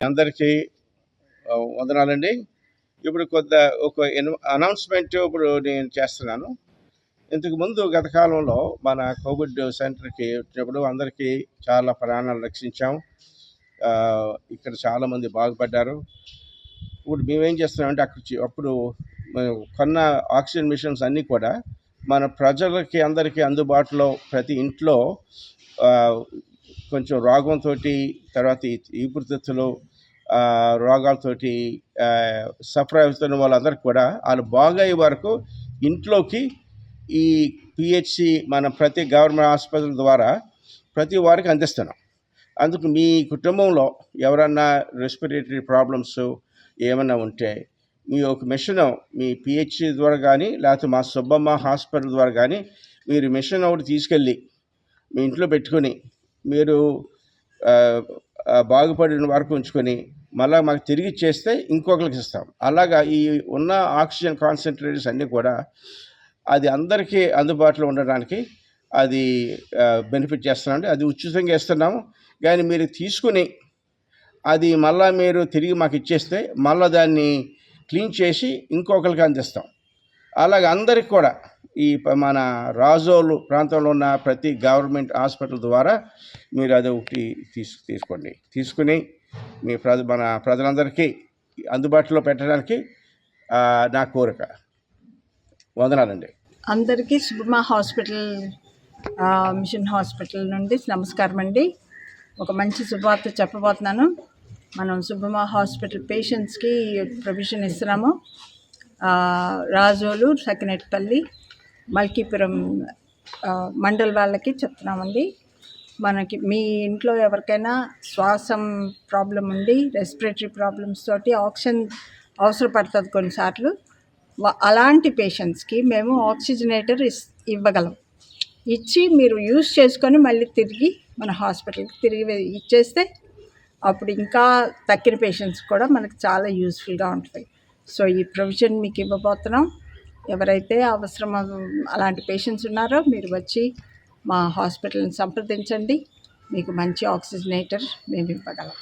అందరికీ వందనాలండి. ఇప్పుడు ఒక అనౌన్స్మెంట్ ఇప్పుడు నేను చేస్తున్నాను. ఇంతకుముందు గత కాలంలో మన కోవిడ్ సెంటర్కి వచ్చినప్పుడు అందరికీ చాలా ప్రాణాలు రక్షించాం. ఇక్కడ చాలామంది బాగుపడ్డారు. ఇప్పుడు మేమేం చేస్తున్నామంటే అప్పుడు కొన్న ఆక్సిజన్ మిషన్స్ అన్నీ కూడా మన ప్రజలకి అందరికీ అందుబాటులో ప్రతి ఇంట్లో కొంచెం రోగంతో, తర్వాత ఊపిరితిత్తులు రోగాలతోటి సఫర్ అవుతున్న వాళ్ళందరికీ కూడా వాళ్ళు బాగయ్యే వరకు ఇంట్లోకి ఈ పిహెచ్సి మన ప్రతి గవర్నమెంట్ హాస్పిటల్ ద్వారా ప్రతి వారికి అందిస్తున్నాం. అందుకు మీ కుటుంబంలో ఎవరన్నా రెస్పిరేటరీ ప్రాబ్లమ్స్ ఏమన్నా ఉంటే మీ ఒక మిషన్ మీ పిహెచ్సి ద్వారా కానీ లేకపోతే మా సుబ్బమ్మ హాస్పిటల్ ద్వారా కానీ మీరు మిషన్ ఒకటి తీసుకెళ్ళి మీ ఇంట్లో పెట్టుకొని మీరు బాగుపడిన వరకు ఉంచుకొని మళ్ళీ మాకు తిరిగి ఇచ్చేస్తే ఇంకొకరికి ఇస్తాం. అలాగా ఈ ఉన్న ఆక్సిజన్ కాన్సన్ట్రేటర్స్ అన్నీ కూడా అది అందరికీ అందుబాటులో ఉండడానికి అది బెనిఫిట్ చేస్తున్నామండి. అది ఉచితంగా ఇస్తున్నాము. కానీ మీరు తీసుకుని అది మళ్ళీ మీరు తిరిగి మాకు ఇచ్చేస్తే మళ్ళీ దాన్ని క్లీన్ చేసి ఇంకొకరికి అందిస్తాం. అలాగే అందరికి కూడా ఈ మన రాజోలు ప్రాంతంలో ఉన్న ప్రతి గవర్నమెంట్ హాస్పిటల్ ద్వారా మీరు అది ఒకటి తీసుకోండి. తీసుకుని మీ మన ప్రజలందరికీ అందుబాటులో పెట్టడానికి నా కోరిక. వందనాలండి. అందరికీ సుబ్బమ్మ హాస్పిటల్ మిషన్ హాస్పిటల్ నుండి నమస్కారం అండి. ఒక మంచి శుభవార్త చెప్పబోతున్నాను. మనం సుబ్బమ్మ హాస్పిటల్ పేషెంట్స్కి ప్రొవిజన్ ఇస్తున్నాము. రాజోలు, సకినేటిపల్లి, మల్కీపురం మండల్ వాళ్ళకి చెప్తున్నామండి. మనకి మీ ఇంట్లో ఎవరికైనా శ్వాసం ప్రాబ్లం ఉండి రెస్పిరేటరీ ప్రాబ్లమ్స్ తోటి ఆక్సిజన్ అవసరపడుతుంది కొన్నిసార్లు. అలాంటి పేషెంట్స్కి మేము ఆక్సిజనేటర్ ఇవ్వగలం. ఇచ్చి మీరు యూజ్ చేసుకొని మళ్ళీ తిరిగి మన హాస్పిటల్కి తిరిగి ఇచ్చేస్తే అప్పుడు ఇంకా తక్కిన పేషెంట్స్ కూడా మనకు చాలా యూస్ఫుల్గా ఉంటుంది. సో ఈ ప్రొవిజన్ మీకు ఇవ్వబోతున్నాం. ఎవరైతే అవసరం అలాంటి పేషెంట్స్ ఉన్నారో మీరు వచ్చి మా హాస్పిటల్ని సంప్రదించండి. మీకు మంచి ఆక్సిజనేటర్ మేము ఇవ్వగలం.